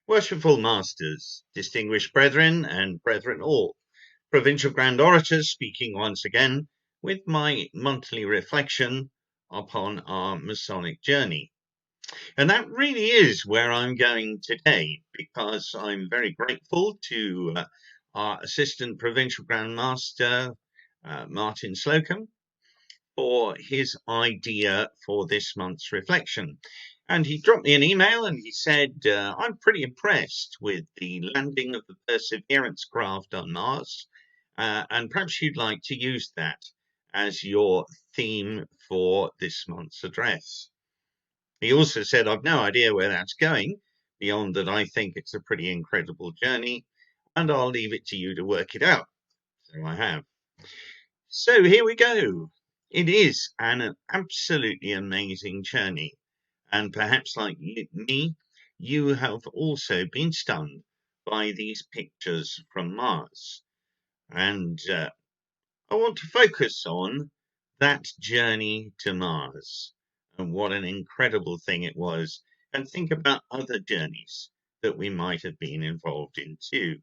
Worshipful masters, distinguished brethren and brethren all, provincial grand orators speaking once again with my monthly reflection upon our Masonic journey. And that really is where I'm going today, because I'm very grateful to our Assistant Provincial Grand Master, Martin Slocum, for his idea for this month's reflection. And he dropped me an email and he said, I'm pretty impressed with the landing of the Perseverance craft on Mars, and perhaps you'd like to use that as your theme for this month's address. He also said, I've no idea where that's going, beyond that I think it's a pretty incredible journey, and I'll leave it to you to work it out. So I have. So here we go. It is an absolutely amazing journey. And perhaps like me, you have also been stunned by these pictures from Mars. And I want to focus on that journey to Mars and what an incredible thing it was, and think about other journeys that we might have been involved in too.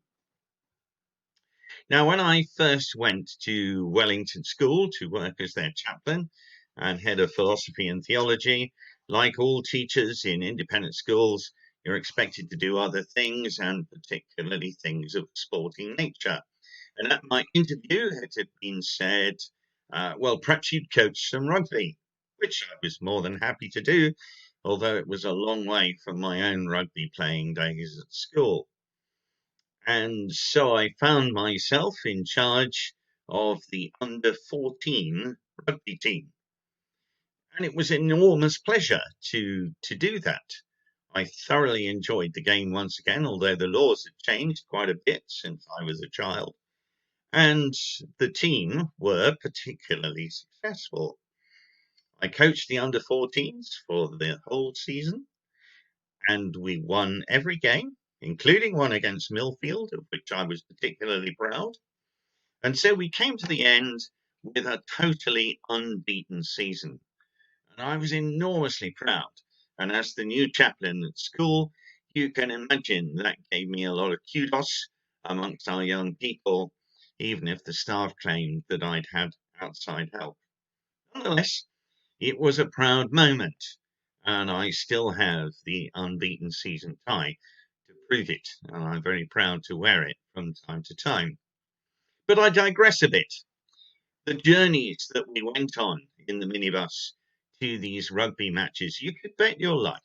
Now, when I first went to Wellington School to work as their chaplain and head of philosophy and theology, like all teachers in independent schools, you're expected to do other things, and particularly things of a sporting nature. And at my interview, it had been said, well, perhaps you'd coach some rugby, which I was more than happy to do, although it was a long way from my own rugby playing days at school. And so I found myself in charge of the under 14 rugby team. And it was an enormous pleasure to do that. I thoroughly enjoyed the game once again, although the laws had changed quite a bit since I was a child. And the team were particularly successful. I coached the under 14s for the whole season, and we won every game, including one against Millfield, of which I was particularly proud. And so we came to the end with a totally unbeaten season. And I was enormously proud. And as the new chaplain at school, you can imagine that gave me a lot of kudos amongst our young people, even if the staff claimed that I'd had outside help. Nonetheless, it was a proud moment, and I still have the unbeaten season tie to prove it, and I'm very proud to wear it from time to time. But I digress a bit. The journeys that we went on in the minibus to these rugby matches, you could bet your life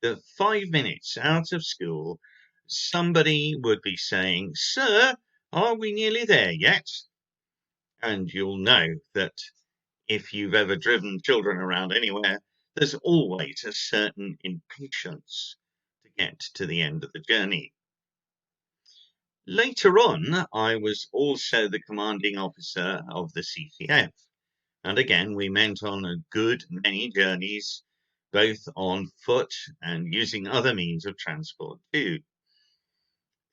that 5 minutes out of school, somebody would be saying, Sir, are we nearly there yet? And you'll know that if you've ever driven children around anywhere, there's always a certain impatience to get to the end of the journey. Later on, I was also the commanding officer of the CCF. And again, we went on a good many journeys, both on foot and using other means of transport too.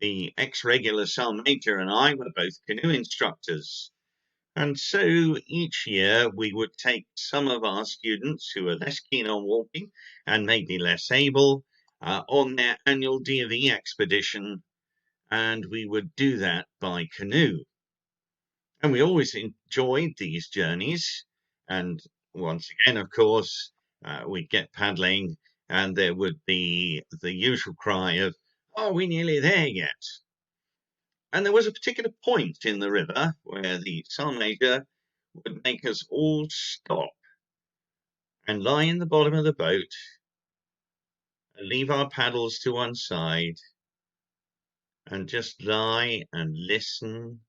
The ex-regular Sergeant Major and I were both canoe instructors. And so each year we would take some of our students who are less keen on walking and maybe less able on their annual D&V expedition, and we would do that by canoe. And we always enjoyed these journeys. And once again, of course, we'd get paddling and there would be the usual cry of, are we nearly there yet? And there was a particular point in the river where the Sergeant Major would make us all stop and lie in the bottom of the boat and leave our paddles to one side and just lie and listen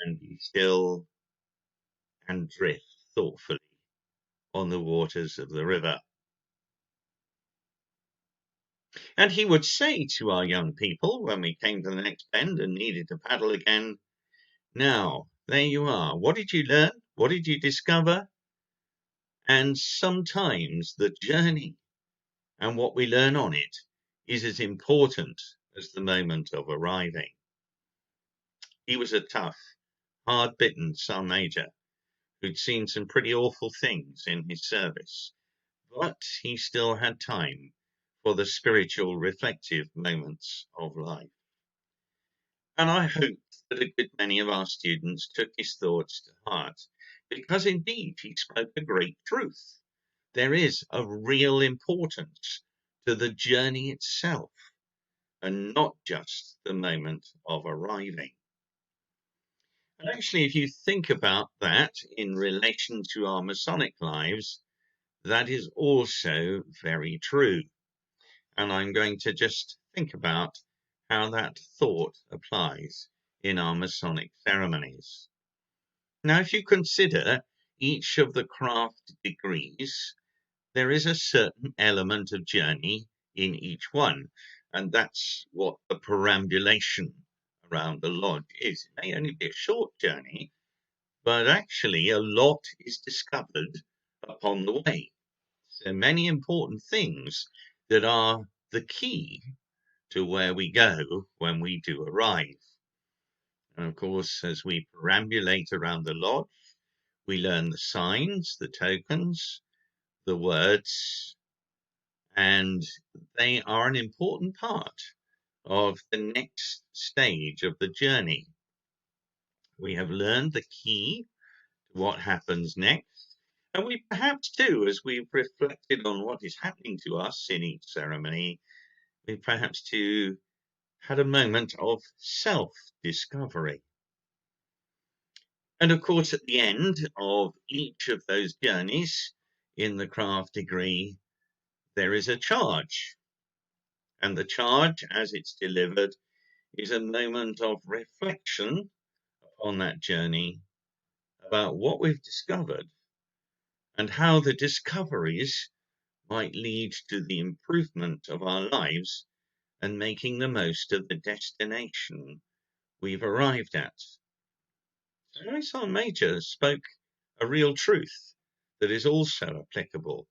and be still and drift thoughtfully on the waters of the river. And he would say to our young people when we came to the next bend and needed to paddle again, now, there you are. What did you learn? What did you discover? And sometimes the journey and what we learn on it is as important as the moment of arriving. He was a tough, hard-bitten Sergeant Major who'd seen some pretty awful things in his service, but he still had time for the spiritual reflective moments of life. And I hope that a good many of our students took his thoughts to heart, because indeed he spoke a great truth. There is a real importance to the journey itself, and not just the moment of arriving. And actually, if you think about that in relation to our Masonic lives, that is also very true. And I'm going to just think about how that thought applies in our Masonic ceremonies. Now, if you consider each of the craft degrees, there is a certain element of journey in each one, and that's what the perambulation around the lodge is. It may only be a short journey, but actually a lot is discovered upon the way. So many important things that are the key to where we go when we do arrive. And of course, as we perambulate around the lodge, we learn the signs, the tokens, the words, and they are an important part of the next stage of the journey. We have learned the key to what happens next, and we perhaps too, as we've reflected on what is happening to us in each ceremony, we perhaps too had a moment of self-discovery. And of course, at the end of each of those journeys in the craft degree, there is a charge. And the charge, as it's delivered, is a moment of reflection on that journey about what we've discovered and how the discoveries might lead to the improvement of our lives and making the most of the destination we've arrived at. So Maison Major spoke a real truth that is also applicable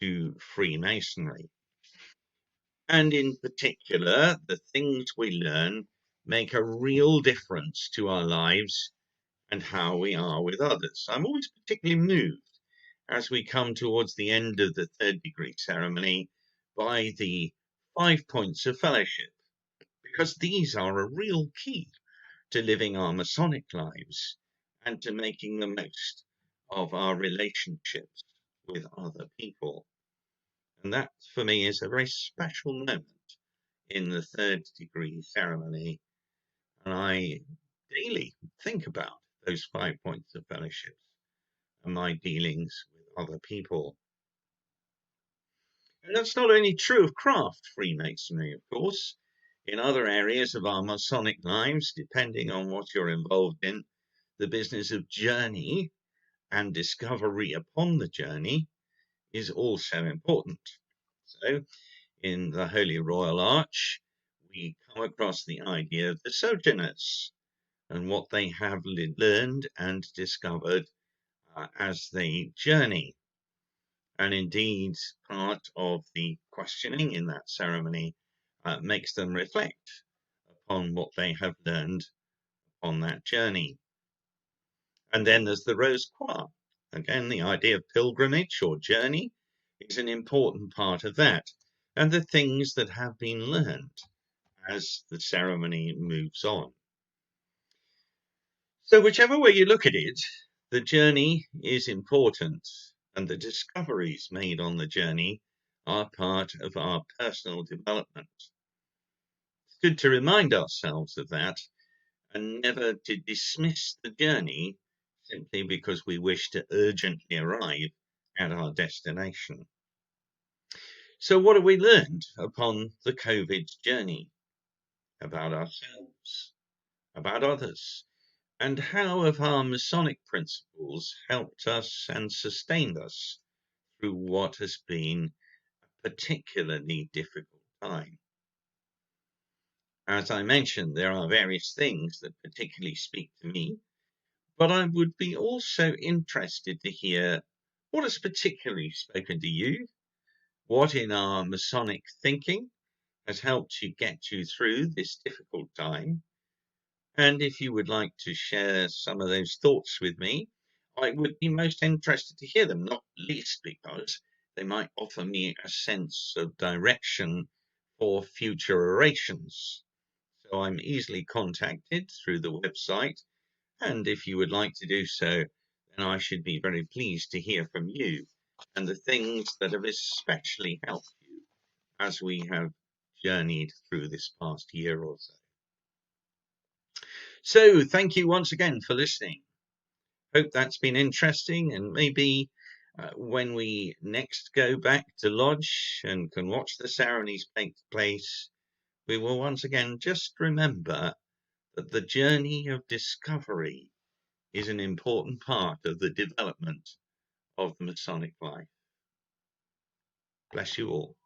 to Freemasonry. And in particular, the things we learn make a real difference to our lives and how we are with others. I'm always particularly moved as we come towards the end of the third degree ceremony by the 5 points of fellowship, because these are a real key to living our Masonic lives and to making the most of our relationships with other people. And that, for me, is a very special moment in the third degree ceremony. And I daily think about those 5 points of fellowship and my dealings with other people. And that's not only true of craft Freemasonry, of course. In other areas of our Masonic lives, depending on what you're involved in, the business of journey and discovery upon the journey is also important. So, in the Holy Royal Arch, we come across the idea of the sojourners and what they have learned and discovered as they journey. And indeed, part of the questioning in that ceremony makes them reflect upon what they have learned on that journey. And then there's the Rose Croix. Again, the idea of pilgrimage or journey is an important part of that, and the things that have been learned as the ceremony moves on. So whichever way you look at it, the journey is important, and the discoveries made on the journey are part of our personal development. It's good to remind ourselves of that and never to dismiss the journey simply because we wish to urgently arrive at our destination. So what have we learned upon the COVID journey about ourselves, about others, and how have our Masonic principles helped us and sustained us through what has been a particularly difficult time? As I mentioned, there are various things that particularly speak to me, but I would be also interested to hear what has particularly spoken to you, what in our Masonic thinking has helped you get you through this difficult time. And if you would like to share some of those thoughts with me, I would be most interested to hear them, not least because they might offer me a sense of direction for future orations. So I'm easily contacted through the website, and if you would like to do so, then I should be very pleased to hear from you and the things that have especially helped you as we have journeyed through this past year or so. So thank you once again for listening. Hope that's been interesting, and maybe when we next go back to lodge and can watch the ceremonies take place, we will once again just remember that the journey of discovery is an important part of the development of the Masonic life. Bless you all.